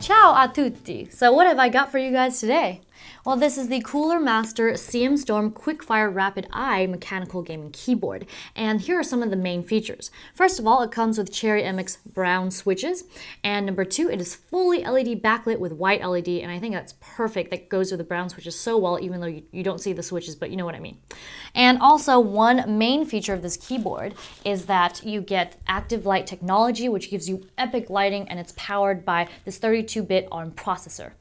Ciao a tutti! So what have I got for you guys today? Well, this is the Cooler Master CM Storm QuickFire Rapid Eye mechanical gaming keyboard, and here are some of the main features. First of all, it comes with Cherry MX brown switches, and number two, it is fully LED backlit with white LED, and I think that's perfect. That goes with the brown switches so well, even though you don't see the switches, but you know what I mean. And also, one main feature of this keyboard is that you get ActivLight Technology, which gives you epic lighting, and it's powered by this 32-bit ARM processor.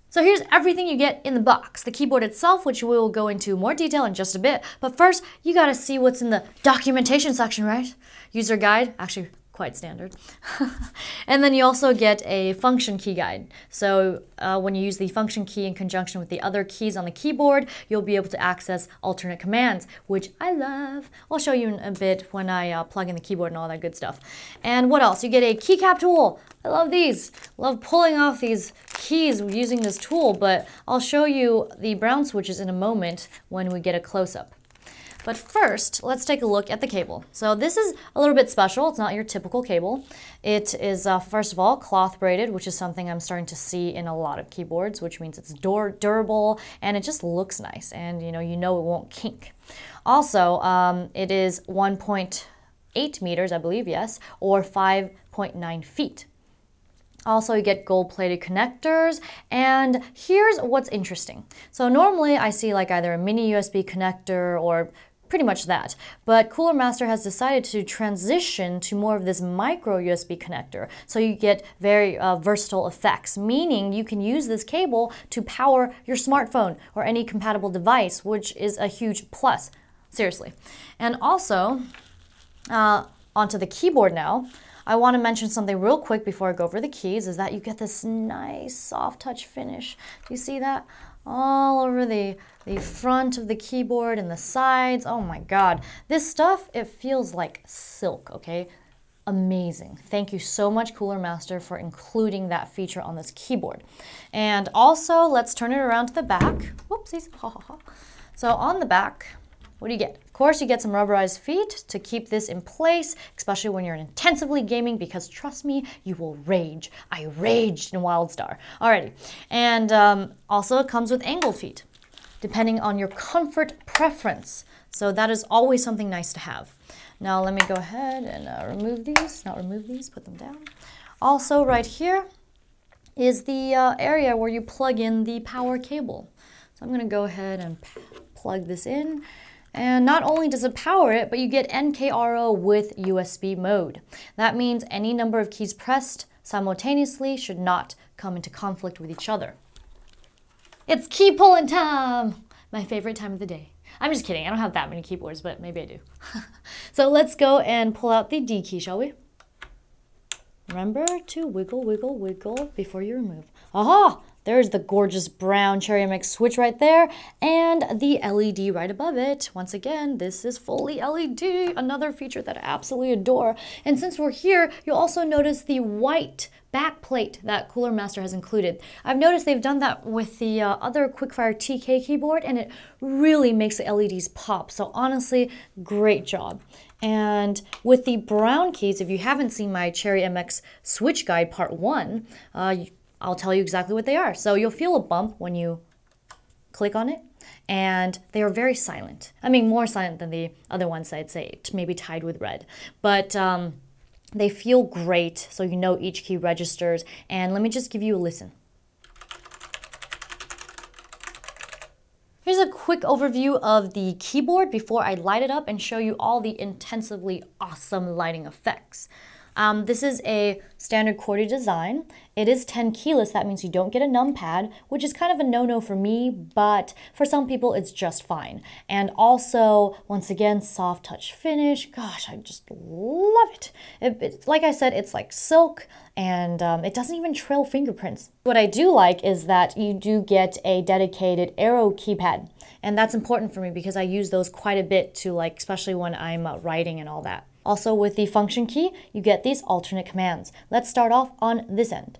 So here's everything you get in the box. The keyboard itself, which we will go into more detail in just a bit. But first, you gotta see what's in the documentation section, right? User guide, actually quite standard. And then you also get a function key guide. So when you use the function key in conjunction with the other keys on the keyboard, you'll be able to access alternate commands, which I love. I'll show you in a bit when I plug in the keyboard and all that good stuff. And what else? You get a keycap tool. I love these. Love pulling off these keys using this tool, but I'll show you the brown switches in a moment when we get a close-up. But first, let's take a look at the cable. So this is a little bit special. It's not your typical cable. It is, first of all, cloth braided, which is something I'm starting to see in a lot of keyboards, which means it's durable and it just looks nice, and you know it won't kink. Also, it is 1.8 meters, I believe, yes, or 5.9 feet. Also, you get gold-plated connectors, and here's what's interesting. So normally I see like either a mini USB connector or pretty much that, but Cooler Master has decided to transition to more of this micro USB connector, so you get very versatile effects, meaning you can use this cable to power your smartphone or any compatible device, which is a huge plus, seriously. And also, onto the keyboard now. I want to mention something real quick before I go over the keys, is that you get this nice soft touch finish. Do you see that? All over the front of the keyboard and the sides. Oh my God. This stuff, it feels like silk, okay? Amazing. Thank you so much, Cooler Master, for including that feature on this keyboard. And also, let's turn it around to the back. Whoopsies. Ha ha ha. So on the back, what do you get? Of course, you get some rubberized feet to keep this in place, especially when you're intensively gaming, because trust me, you will rage. I raged in WildStar. Alrighty. And also it comes with angled feet, depending on your comfort preference. So that is always something nice to have. Now let me go ahead and remove these, not remove these, put them down. Also right here is the area where you plug in the power cable. So I'm gonna go ahead and plug this in. And not only does it power it, but you get NKRO with USB mode. That means any number of keys pressed simultaneously should not come into conflict with each other. It's key pulling time! My favorite time of the day. I'm just kidding, I don't have that many keyboards, but maybe I do. So let's go and pull out the D key, shall we? Remember to wiggle, wiggle, wiggle before you remove. Aha! There's the gorgeous brown Cherry MX switch right there, and the LED right above it. Once again, this is fully LED, another feature that I absolutely adore. And since we're here, you'll also notice the white backplate that Cooler Master has included. I've noticed they've done that with the other QuickFire TK keyboard, and it really makes the LEDs pop. So honestly, great job. And with the brown keys, if you haven't seen my Cherry MX switch guide part 1, I'll tell you exactly what they are. So you'll feel a bump when you click on it, and they are very silent. I mean, more silent than the other ones, I'd say, maybe tied with red. But they feel great, so you know each key registers. And let me just give you a listen. Here's a quick overview of the keyboard before I light it up and show you all the intensively awesome lighting effects. This is a standard QWERTY design. It is 10 keyless, that means you don't get a Numpad, which is kind of a no-no for me, but for some people it's just fine. And also, once again, soft touch finish. Gosh, I just love it. It's like I said, it's like silk, and it doesn't even trail fingerprints. What I do like is that you do get a dedicated arrow keypad, and that's important for me because I use those quite a bit to, like, especially when I'm writing and all that. Also, with the function key, you get these alternate commands. Let's start off on this end.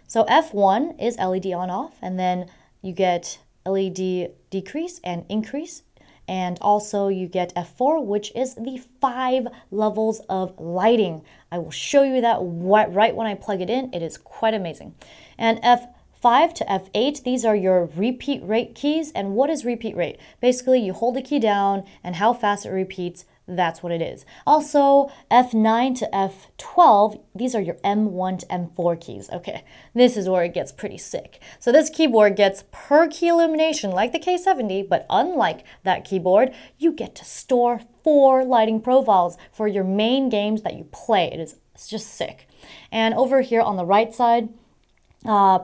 So F1 is LED on off, and then you get LED decrease and increase, and also you get F4, which is the 5 levels of lighting. I will show you that right when I plug it in. It is quite amazing. And F5 to F8, these are your repeat rate keys. And what is repeat rate? Basically, you hold the key down and how fast it repeats, that's what it is. Also, F9 to F12, these are your M1 to M4 keys. Okay, this is where it gets pretty sick. So this keyboard gets per key illumination like the K70, but unlike that keyboard, you get to store 4 lighting profiles for your main games that you play. It's just sick. And over here on the right side,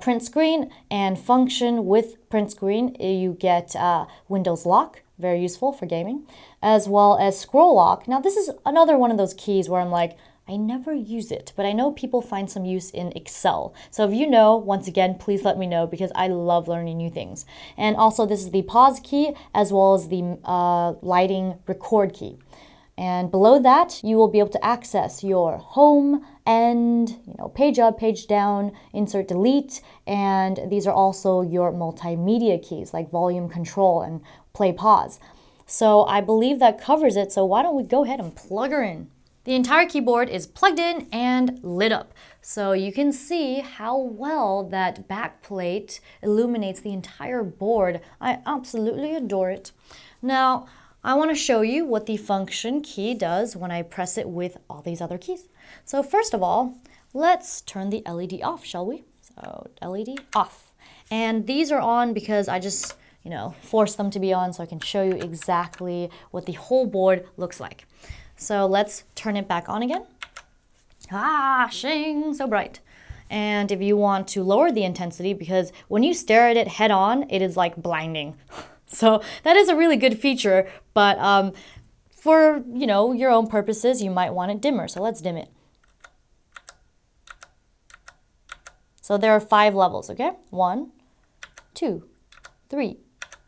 print screen and function with print screen, you get Windows lock, very useful for gaming, as well as scroll lock. Now this is another one of those keys where I'm like, I never use it, but I know people find some use in Excel. So if you know, once again, please let me know because I love learning new things. And also this is the pause key as well as the lighting record key. And below that, you will be able to access your home and page up, page down, insert, delete, and these are also your multimedia keys like volume control and play pause. So I believe that covers it, so why don't we go ahead and plug her in. The entire keyboard is plugged in and lit up, so you can see how well that backplate illuminates the entire board. I absolutely adore it. Now, I want to show you what the function key does when I press it with all these other keys. So first of all, let's turn the LED off, shall we? So LED off. And these are on because I just, force them to be on so I can show you exactly what the whole board looks like. So let's turn it back on again. Ah, shing, so bright. And if you want to lower the intensity, because when you stare at it head on, it is like blinding. So that is a really good feature, but for, your own purposes, you might want it dimmer. So let's dim it. So there are 5 levels, okay? 1, 2, 3,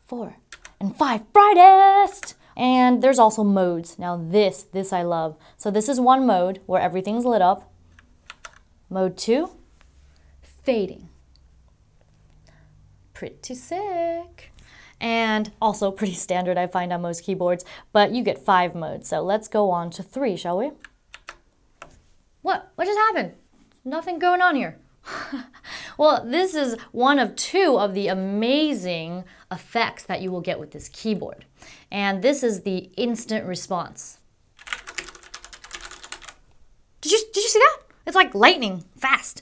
4, and 5. Brightest! And there's also modes. Now this I love. So this is one mode where everything's lit up. Mode 2, fading. Pretty sick. And also pretty standard I find on most keyboards, but you get 5 modes. So let's go on to 3, shall we? What just happened? Nothing going on here. Well, this is one of 2 of the amazing effects that you will get with this keyboard. And this is the instant response. Did you see that? It's like lightning, fast.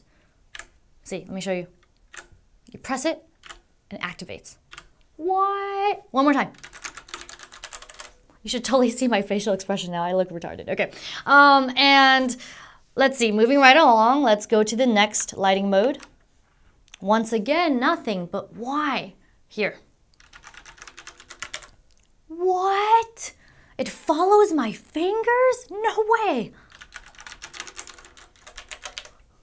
See, let me show you. You press it and it activates. What? One more time. You should totally see my facial expression now. I look retarded. Okay. And let's see, moving right along, let's go to the next lighting mode. Once again, nothing, but why? Here. What? It follows my fingers? No way.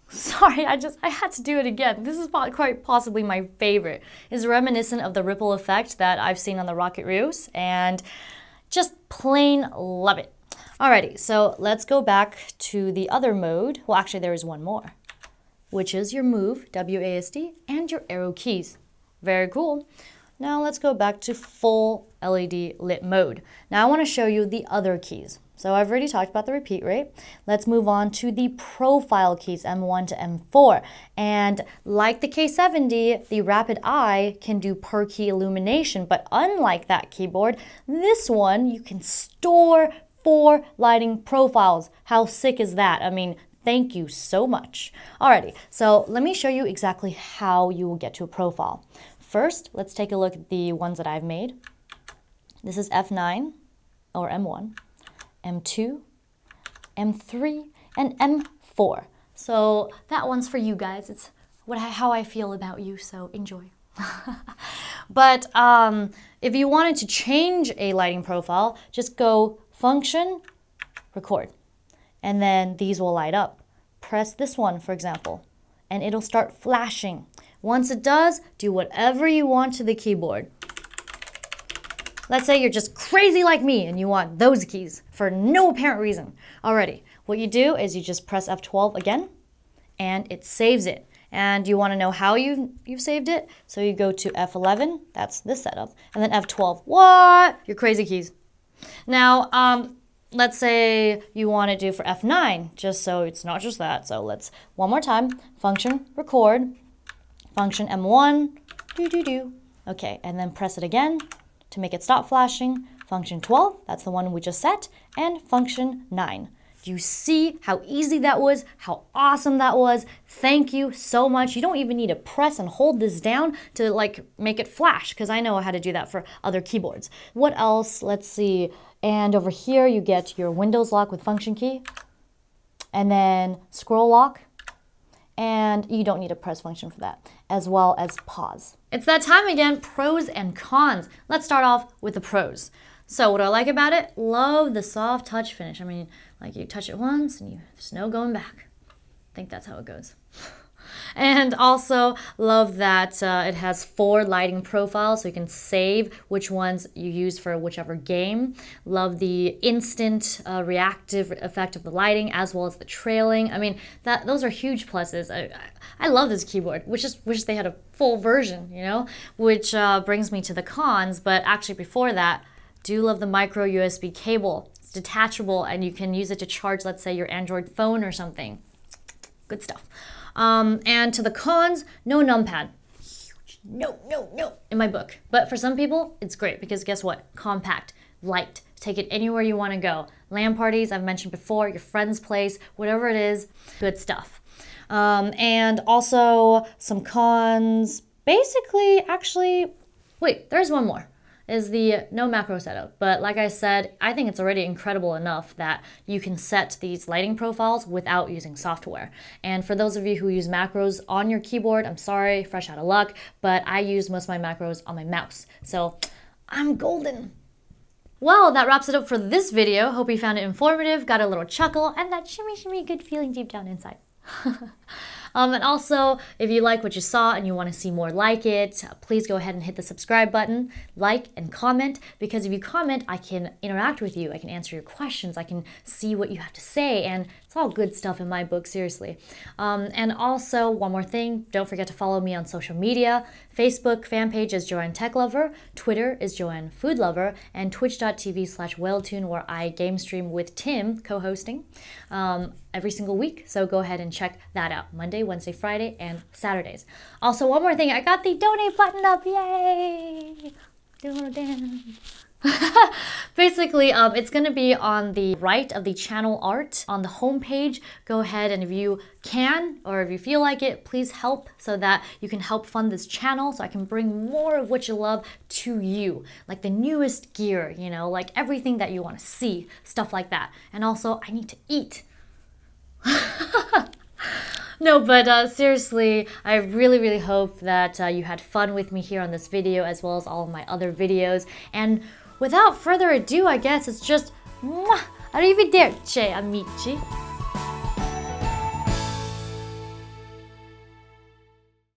Sorry, I had to do it again. This is quite possibly my favorite. It's reminiscent of the ripple effect that I've seen on the Rocket Rios, and just plain love it. Alrighty, so let's go back to the other mode. Well, actually there is one more, which is your move, WASD, and your arrow keys. Very cool. Now let's go back to full LED lit mode. Now I want to show you the other keys. So I've already talked about the repeat rate. Let's move on to the profile keys, M1 to M4. And like the K70, the Rapid Eye can do per key illumination, but unlike that keyboard, this one you can store 4 lighting profiles. How sick is that? I mean, thank you so much. Alrighty, so let me show you exactly how you will get to a profile. First, let's take a look at the ones that I've made. This is F9, or M1, M2, M3, and M4. So that one's for you guys. It's how I feel about you, so enjoy. But if you wanted to change a lighting profile, just go Function, Record, and then these will light up. Press this one, for example, and it'll start flashing. Once it does, do whatever you want to the keyboard. Let's say you're just crazy like me and you want those keys for no apparent reason. Alrighty, what you do is you just press F12 again, and it saves it. And you want to know how you've saved it. So you go to F11, that's this setup, and then F12. What? Your crazy keys. Now, let's say you want to do for F9, just so it's not just that. So let's, one more time, function record, function M1, Okay, and then press it again to make it stop flashing. Function 12, that's the one we just set, and function 9. Do you see how easy that was? How awesome that was? Thank you so much. You don't even need to press and hold this down to like make it flash, because I know how to do that for other keyboards. What else? Let's see. And over here you get your Windows lock with function key, and then scroll lock, and you don't need a press function for that, as well as pause. It's that time again, pros and cons. Let's start off with the pros. So what do I like about it? Love the soft touch finish. I mean, like you touch it once and there's no going back. I think that's how it goes. And also love that it has 4 lighting profiles, so you can save which ones you use for whichever game. Love the instant reactive effect of the lighting, as well as the trailing. I mean, those are huge pluses. I love this keyboard. Wish they had a full version, you know? Which brings me to the cons, but actually before that, do love the micro USB cable. It's detachable and you can use it to charge, let's say, your Android phone or something. Good stuff. And to the cons, no numpad. Huge. No in my book. But for some people, it's great because guess what? Compact, light, take it anywhere you want to go. LAN parties, I've mentioned before, your friend's place, whatever it is, good stuff. And also some cons, basically, actually, wait, there's one more. Is the no macro setup. But like I said, I think it's already incredible enough that you can set these lighting profiles without using software. And for those of you who use macros on your keyboard, I'm sorry, fresh out of luck, but I use most of my macros on my mouse. So I'm golden. Well, that wraps it up for this video. Hope you found it informative, got a little chuckle, and that shimmy good feeling deep down inside. And also, if you like what you saw and you want to see more like it, please go ahead and hit the subscribe button, like, and comment, because if you comment, I can interact with you, I can answer your questions, I can see what you have to say, and it's all good stuff in my book, seriously. And also, one more thing, don't forget to follow me on social media. Facebook fan page is JoanneTechLover, Twitter is JoanneFoodLover, and twitch.tv/whaletune, where I game stream with Tim, co-hosting, every single week. So go ahead and check that out. Monday, Wednesday, Friday, and Saturdays. Also, one more thing, I got the donate button up, yay! Do a little dance. Basically, it's going to be on the right of the channel art on the home page. Go ahead and if you can or if you feel like it, please help so that you can help fund this channel so I can bring more of what you love to you. Like the newest gear, you know, like everything that you want to see, stuff like that. And also, I need to eat. No, but seriously, I really hope that you had fun with me here on this video as well as all of my other videos. And without further ado, I guess it's just arrivederci, amici.